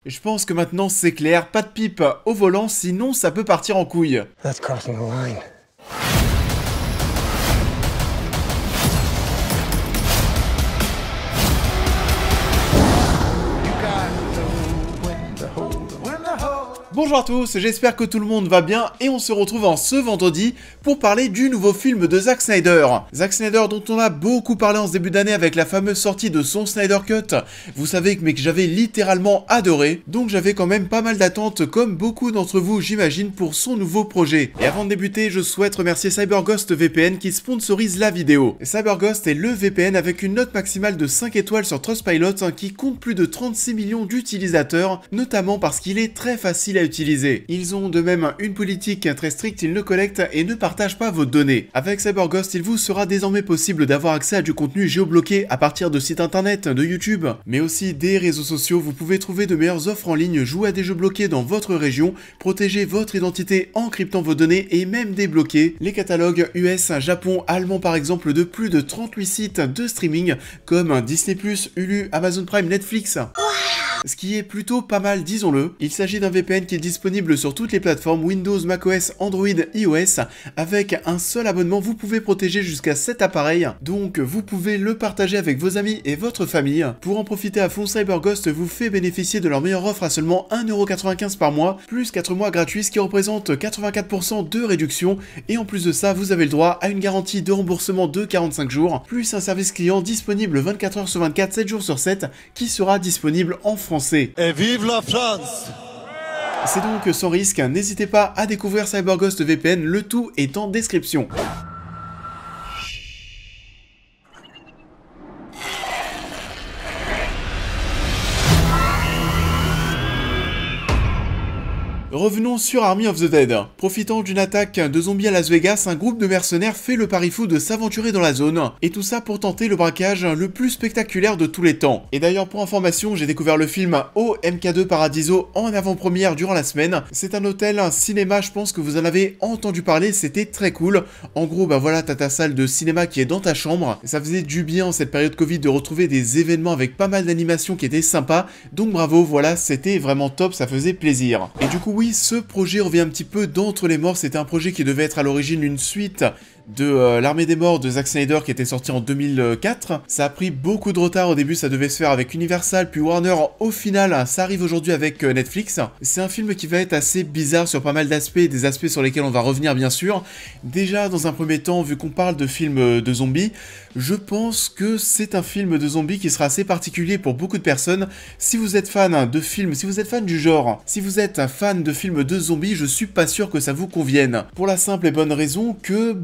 Je pense que maintenant c'est clair, pas de pipe au volant, sinon ça peut partir en couille. That's crossing the line. Bonjour à tous, j'espère que tout le monde va bien et on se retrouve en ce vendredi pour parler du nouveau film de Zack Snyder. Zack Snyder dont on a beaucoup parlé en ce début d'année avec la fameuse sortie de son Snyder Cut. Vous savez que j'avais littéralement adoré, donc j'avais quand même pas mal d'attentes comme beaucoup d'entre vous j'imagine pour son nouveau projet. Et avant de débuter, je souhaite remercier CyberGhost VPN qui sponsorise la vidéo. CyberGhost est le VPN avec une note maximale de 5 étoiles sur Trustpilot qui compte plus de 36 millions d'utilisateurs, notamment parce qu'il est très facile à utiliser. Ils ont de même une politique très stricte, ils ne collectent et ne partagent pas vos données. Avec CyberGhost, il vous sera désormais possible d'avoir accès à du contenu géobloqué à partir de sites internet, de YouTube, mais aussi des réseaux sociaux. Vous pouvez trouver de meilleures offres en ligne, jouer à des jeux bloqués dans votre région, protéger votre identité en cryptant vos données et même débloquer les catalogues US, Japon, allemand par exemple de plus de 38 sites de streaming comme Disney+, Hulu, Amazon Prime, Netflix. Ce qui est plutôt pas mal, disons-le. Il s'agit d'un VPN qui est disponible sur toutes les plateformes Windows, macOS, Android, iOS. Avec un seul abonnement, vous pouvez protéger jusqu'à 7 appareils. Donc, vous pouvez le partager avec vos amis et votre famille. Pour en profiter à fond, CyberGhost vous fait bénéficier de leur meilleure offre à seulement 1,95€ par mois, plus 4 mois gratuits, ce qui représente 84% de réduction. Et en plus de ça, vous avez le droit à une garantie de remboursement de 45 jours, plus un service client disponible 24 heures sur 24, 7 jours sur 7, qui sera disponible en français. Et vive la France! C'est donc sans risque, n'hésitez pas à découvrir CyberGhost VPN, le tout est en description. Revenons sur Army of the Dead. Profitant d'une attaque de zombies à Las Vegas, un groupe de mercenaires fait le pari fou de s'aventurer dans la zone, et tout ça pour tenter le braquage le plus spectaculaire de tous les temps. Et d'ailleurs pour information, j'ai découvert le film au MK2 Paradiso en avant-première durant la semaine. C'est un hôtel, un cinéma, je pense que vous en avez entendu parler, c'était très cool. En gros, bah voilà, t'as ta salle de cinéma qui est dans ta chambre, ça faisait du bien en cette période Covid de retrouver des événements avec pas mal d'animations qui étaient sympas, donc bravo, voilà, c'était vraiment top, ça faisait plaisir. Et du coup oui, ce projet revient un petit peu d'entre les morts, c'était un projet qui devait être à l'origine une suite de l'Armée des Morts de Zack Snyder qui était sorti en 2004. Ça a pris beaucoup de retard, au début ça devait se faire avec Universal puis Warner, au final ça arrive aujourd'hui avec Netflix. C'est un film qui va être assez bizarre sur pas mal d'aspects, des aspects sur lesquels on va revenir bien sûr. Déjà dans un premier temps, vu qu'on parle de films de zombies, je pense que c'est un film de zombies qui sera assez particulier pour beaucoup de personnes. Si vous êtes fan de films, si vous êtes fan du genre, si vous êtes un fan de films de zombies, je suis pas sûr que ça vous convienne. Pour la simple et bonne raison que,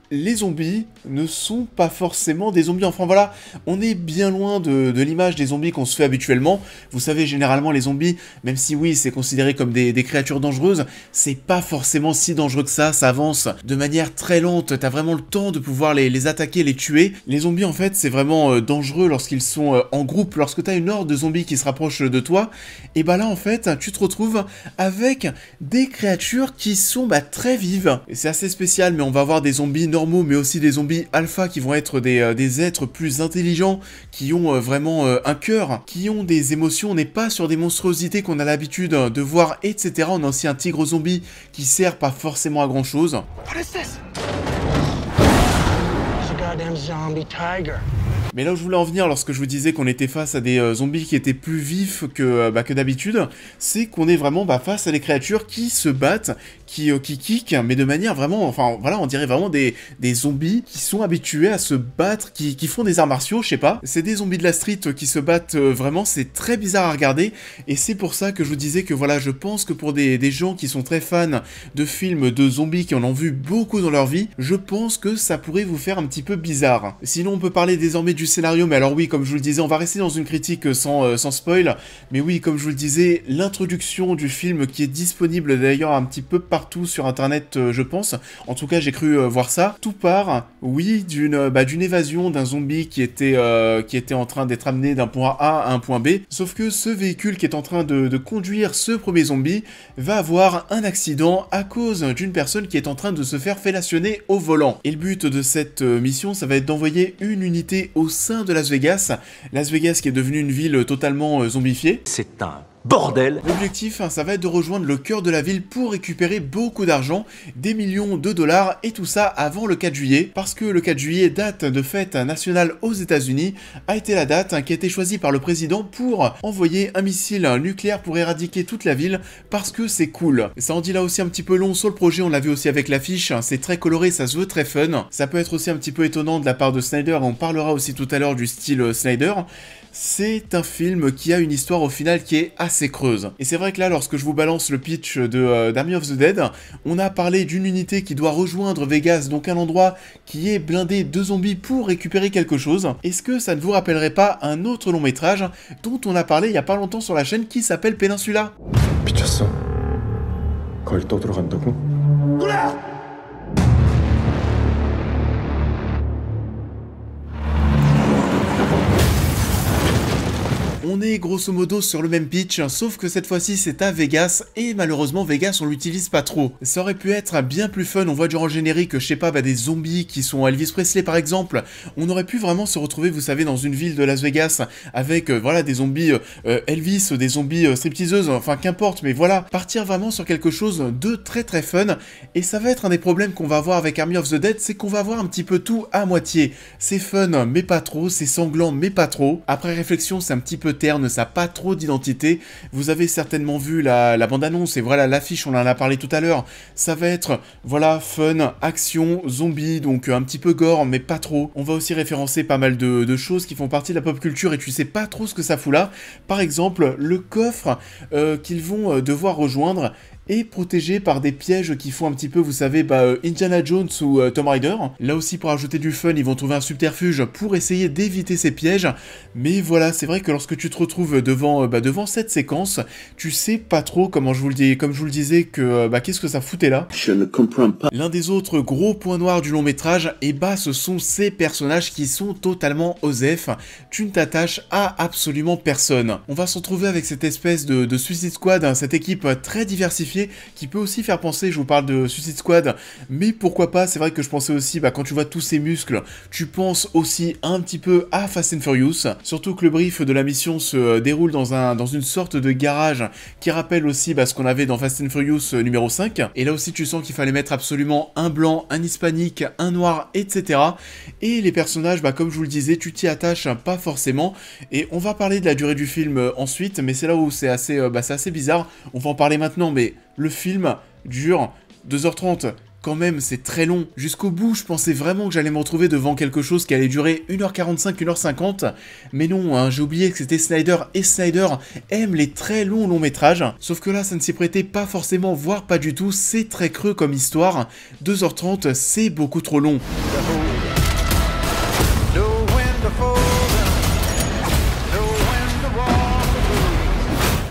les zombies ne sont pas forcément des zombies. Enfin voilà, on est bien loin de l'image des zombies qu'on se fait habituellement. Vous savez, généralement les zombies, même si oui, c'est considéré comme des créatures dangereuses, c'est pas forcément si dangereux que ça avance de manière très lente, t'as vraiment le temps de pouvoir les attaquer, les tuer. Les zombies en fait, c'est vraiment dangereux lorsqu'ils sont en groupe, lorsque t'as une horde de zombies qui se rapproche de toi, et bah là en fait, tu te retrouves avec des créatures qui sont très vives. Et c'est assez spécial, mais on va avoir des zombies normaux, mais aussi des zombies alpha qui vont être des êtres plus intelligents, qui ont vraiment un cœur, qui ont des émotions. On n'est pas sur des monstruosités qu'on a l'habitude de voir, etc. On a aussi un tigre zombie qui sert pas forcément à grand chose. What is this? It's a goddamn zombie tiger. Mais là où je voulais en venir lorsque je vous disais qu'on était face à des zombies qui étaient plus vifs que d'habitude, c'est qu'on est vraiment face à des créatures qui se battent, qui kick, mais de manière vraiment, enfin voilà, on dirait vraiment des zombies qui sont habitués à se battre, qui font des arts martiaux, je sais pas. C'est des zombies de la street qui se battent vraiment, c'est très bizarre à regarder, et c'est pour ça que je vous disais que voilà, je pense que pour des gens qui sont très fans de films de zombies, qui en ont vu beaucoup dans leur vie, je pense que ça pourrait vous faire un petit peu bizarre. Sinon on peut parler désormais du scénario, mais alors oui, comme je vous le disais, on va rester dans une critique sans spoil, mais oui, comme je vous le disais, l'introduction du film qui est disponible d'ailleurs un petit peu partout sur internet, je pense, en tout cas j'ai cru voir ça, tout part, oui, d'une évasion d'un zombie qui était en train d'être amené d'un point A à un point B, sauf que ce véhicule qui est en train de conduire ce premier zombie va avoir un accident à cause d'une personne qui est en train de se faire fellationner au volant. Et le but de cette mission, ça va être d'envoyer une unité au sein de Las Vegas qui est devenue une ville totalement zombifiée. C'est un bordel. L'objectif, ça va être de rejoindre le cœur de la ville pour récupérer beaucoup d'argent, des millions de dollars, et tout ça avant le 4 juillet, parce que le 4 juillet, date de fête nationale aux États-Unis, a été la date qui a été choisie par le président pour envoyer un missile nucléaire pour éradiquer toute la ville, parce que c'est cool. Ça en dit là aussi un petit peu long sur le projet, on l'a vu aussi avec l'affiche, c'est très coloré, ça se veut très fun. Ça peut être aussi un petit peu étonnant de la part de Snyder, on parlera aussi tout à l'heure du style Snyder. C'est un film qui a une histoire au final qui est assez creuse. Et c'est vrai que là, lorsque je vous balance le pitch d'Army of the Dead, on a parlé d'une unité qui doit rejoindre Vegas, donc un endroit qui est blindé de zombies pour récupérer quelque chose. Est-ce que ça ne vous rappellerait pas un autre long métrage dont on a parlé il y a pas longtemps sur la chaîne qui s'appelle Peninsula? 미쳤어? 거길 또 들어간다고? On est grosso modo sur le même pitch, sauf que cette fois-ci c'est à Vegas, et malheureusement Vegas on l'utilise pas trop. Ça aurait pu être bien plus fun, on voit durant le générique, je sais pas, des zombies qui sont Elvis Presley par exemple. On aurait pu vraiment se retrouver, vous savez, dans une ville de Las Vegas, avec voilà des zombies Elvis, des zombies stripteaseuses, enfin qu'importe, mais voilà, partir vraiment sur quelque chose de très très fun, et ça va être un des problèmes qu'on va avoir avec Army of the Dead, c'est qu'on va avoir un petit peu tout à moitié. C'est fun, mais pas trop, c'est sanglant, mais pas trop. Après réflexion, c'est un petit peu terne, ça n'a pas trop d'identité. Vous avez certainement vu la bande-annonce et voilà l'affiche, on en a parlé tout à l'heure. Ça va être, voilà, fun, action, zombie, donc un petit peu gore, mais pas trop. On va aussi référencer pas mal de choses qui font partie de la pop culture et tu sais pas trop ce que ça fout là. Par exemple, le coffre qu'ils vont devoir rejoindre est protégé par des pièges qui font un petit peu, vous savez, Indiana Jones ou Tomb Raider. Là aussi, pour ajouter du fun, ils vont trouver un subterfuge pour essayer d'éviter ces pièges. Mais voilà, c'est vrai que lorsque tu te retrouves devant cette séquence, tu sais pas trop, comme je vous le disais, que qu'est-ce que ça foutait là. Je ne comprends pas. L'un des autres gros points noirs du long métrage, ce sont ces personnages qui sont totalement osef. Tu ne t'attaches à absolument personne. On va se retrouver avec cette espèce de Suicide Squad, cette équipe très diversifiée, qui peut aussi faire penser, je vous parle de Suicide Squad, mais pourquoi pas, c'est vrai que je pensais aussi, quand tu vois tous ces muscles, tu penses aussi un petit peu à Fast and Furious, surtout que le brief de la mission se déroule dans une sorte de garage qui rappelle aussi ce qu'on avait dans Fast and Furious numéro 5, et là aussi tu sens qu'il fallait mettre absolument un blanc, un hispanique, un noir, etc. Et les personnages, comme je vous le disais, tu t'y attaches pas forcément, et on va parler de la durée du film ensuite, mais c'est là où c'est assez bizarre, on va en parler maintenant, mais le film dure 2h30, quand même c'est très long. Jusqu'au bout, je pensais vraiment que j'allais me retrouver devant quelque chose qui allait durer 1h45, 1h50, mais non, j'ai oublié que c'était Snyder, et Snyder aime les très longs métrages, sauf que là ça ne s'y prêtait pas forcément, voire pas du tout, c'est très creux comme histoire, 2h30 c'est beaucoup trop long.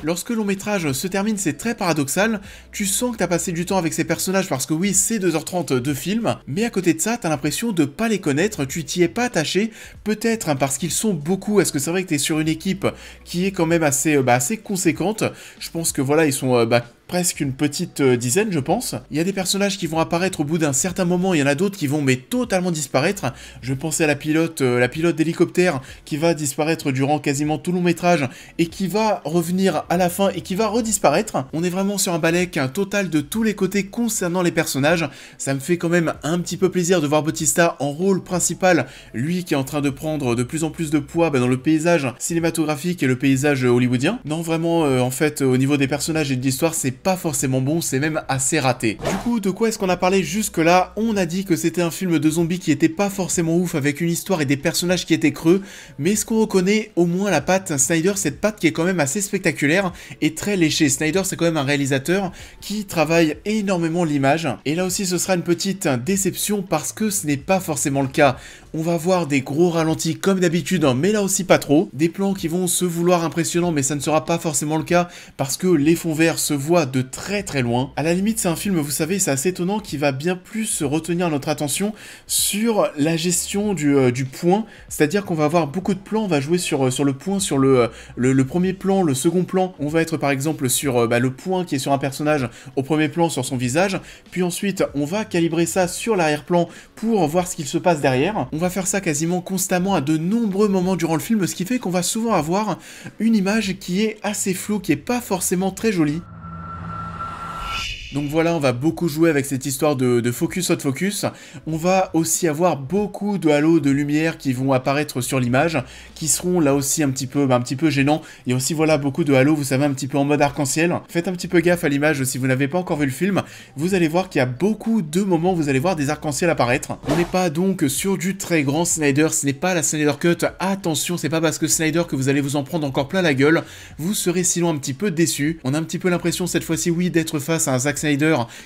Lorsque le long métrage se termine, c'est très paradoxal, tu sens que t'as passé du temps avec ces personnages parce que oui, c'est 2h30 de film, mais à côté de ça, t'as l'impression de pas les connaître, tu t'y es pas attaché, peut-être parce qu'ils sont beaucoup, est-ce que c'est vrai que t'es sur une équipe qui est quand même assez conséquente, je pense que voilà, ils sont presque une petite dizaine, je pense. Il y a des personnages qui vont apparaître au bout d'un certain moment, il y en a d'autres qui vont totalement disparaître. Je pensais à la pilote d'hélicoptère qui va disparaître durant quasiment tout le long métrage et qui va revenir à la fin et qui va redisparaître. On est vraiment sur un balèque total de tous les côtés concernant les personnages. Ça me fait quand même un petit peu plaisir de voir Bautista en rôle principal, lui qui est en train de prendre de plus en plus de poids dans le paysage cinématographique et le paysage hollywoodien. Non, vraiment, en fait, au niveau des personnages et de l'histoire, c'est pas forcément bon, c'est même assez raté. Du coup, de quoi est-ce qu'on a parlé jusque là? On a dit que c'était un film de zombies qui était pas forcément ouf, avec une histoire et des personnages qui étaient creux, mais est-ce qu'on reconnaît au moins la patte Snyder, cette patte qui est quand même assez spectaculaire et très léchée. Snyder, c'est quand même un réalisateur qui travaille énormément l'image, et là aussi ce sera une petite déception parce que ce n'est pas forcément le cas. On va voir des gros ralentis comme d'habitude, mais là aussi pas trop, des plans qui vont se vouloir impressionnants, mais ça ne sera pas forcément le cas parce que les fonds verts se voient voit de très très loin. À la limite, c'est un film, vous savez, c'est assez étonnant, qui va bien plus retenir notre attention sur la gestion du point, c'est-à-dire qu'on va avoir beaucoup de plans, on va jouer sur le point, sur le premier plan, le second plan, on va être par exemple sur le point qui est sur un personnage au premier plan, sur son visage, puis ensuite on va calibrer ça sur l'arrière-plan pour voir ce qu'il se passe derrière. On va faire ça quasiment constamment à de nombreux moments durant le film, ce qui fait qu'on va souvent avoir une image qui est assez floue, qui est pas forcément très jolie. Donc voilà, on va beaucoup jouer avec cette histoire de focus out focus. On va aussi avoir beaucoup de halos de lumière qui vont apparaître sur l'image, qui seront là aussi un petit peu gênants. Il y a aussi voilà beaucoup de halos, vous savez, un petit peu en mode arc-en-ciel. Faites un petit peu gaffe à l'image si vous n'avez pas encore vu le film. Vous allez voir qu'il y a beaucoup de moments où vous allez voir des arcs-en-ciel apparaître. On n'est pas donc sur du très grand Snyder, ce n'est pas la Snyder Cut. Attention, c'est pas parce que Snyder que vous allez vous en prendre encore plein la gueule. Vous serez sinon un petit peu déçu. On a un petit peu l'impression cette fois-ci, oui, d'être face à un Zack Snyder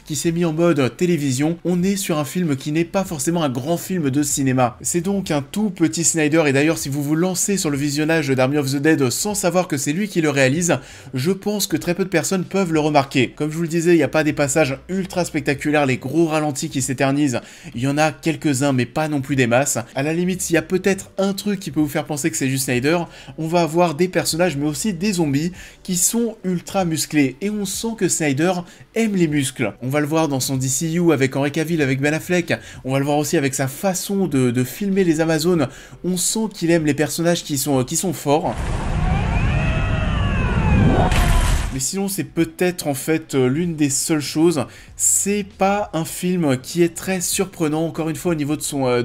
qui s'est mis en mode télévision. On est sur un film qui n'est pas forcément un grand film de cinéma. C'est donc un tout petit Snyder, et d'ailleurs si vous vous lancez sur le visionnage d'Army of the Dead sans savoir que c'est lui qui le réalise, je pense que très peu de personnes peuvent le remarquer. Comme je vous le disais, il n'y a pas des passages ultra spectaculaires, les gros ralentis qui s'éternisent, il y en a quelques-uns mais pas non plus des masses. À la limite, s'il y a peut-être un truc qui peut vous faire penser que c'est juste Snyder, on va avoir des personnages mais aussi des zombies qui sont ultra musclés, et on sent que Snyder aime les muscles. On va le voir dans son DCU avec Henry Cavill, avec Ben Affleck, on va le voir aussi avec sa façon de filmer les Amazones. On sent qu'il aime les personnages qui sont forts. Mais sinon, c'est peut-être en fait l'une des seules choses. C'est pas un film qui est très surprenant, encore une fois, au niveau de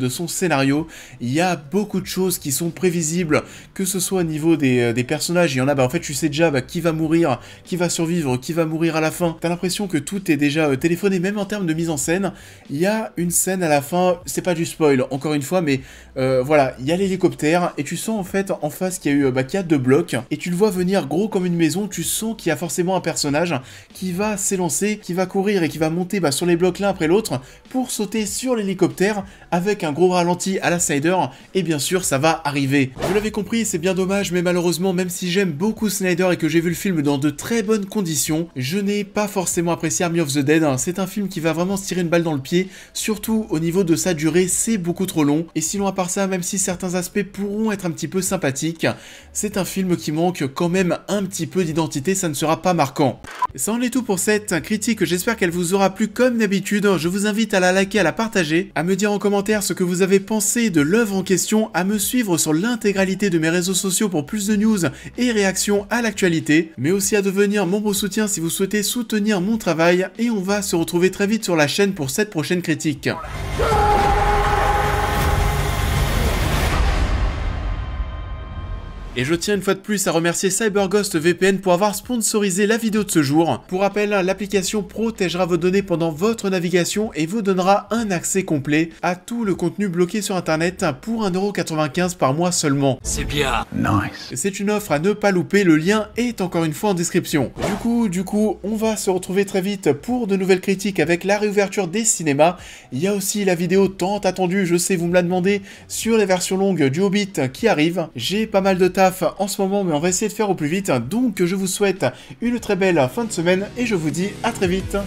son scénario. Il y a beaucoup de choses qui sont prévisibles, que ce soit au niveau des personnages. Il y en a, en fait, tu sais déjà qui va mourir, qui va survivre, qui va mourir à la fin. T'as l'impression que tout est déjà téléphoné, même en termes de mise en scène. Il y a une scène à la fin, c'est pas du spoil, encore une fois, mais voilà, il y a l'hélicoptère, et tu sens en fait en face qu'il y a 2 blocs, et tu le vois venir gros comme une maison. Tu sens qu'il y a forcément un personnage qui va s'élancer, qui va courir et qui va monter sur les blocs l'un après l'autre pour sauter sur l'hélicoptère avec un gros ralenti à la Snyder, et bien sûr ça va arriver. Vous l'avez compris, c'est bien dommage, mais malheureusement, même si j'aime beaucoup Snyder et que j'ai vu le film dans de très bonnes conditions, je n'ai pas forcément apprécié Army of the Dead. C'est un film qui va vraiment se tirer une balle dans le pied, surtout au niveau de sa durée, c'est beaucoup trop long. Et sinon à part ça, même si certains aspects pourront être un petit peu sympathiques, c'est un film qui manque quand même un petit peu d'identité, ça ne sera pas marquant. Ça en est tout pour cette critique, j'espère qu'elle vous aura plu comme d'habitude. Je vous invite à la liker, à la partager, à me dire en commentaire ce que vous avez pensé de l'œuvre en question, à me suivre sur l'intégralité de mes réseaux sociaux pour plus de news et réactions à l'actualité, mais aussi à devenir membre soutien si vous souhaitez soutenir mon travail, et on va se retrouver très vite sur la chaîne pour cette prochaine critique. Et je tiens une fois de plus à remercier CyberGhost VPN pour avoir sponsorisé la vidéo de ce jour. Pour rappel, l'application protégera vos données pendant votre navigation et vous donnera un accès complet à tout le contenu bloqué sur internet pour 1,95 € par mois seulement. C'est bien. Nice. C'est une offre à ne pas louper, le lien est encore une fois en description. Du coup, on va se retrouver très vite pour de nouvelles critiques avec la réouverture des cinémas. Il y a aussi la vidéo tant attendue, je sais, vous me la demandez, sur les versions longues du Hobbit qui arrive. J'ai pas mal de taf en ce moment, mais on va essayer de faire au plus vite. Donc je vous souhaite une très belle fin de semaine et je vous dis à très vite.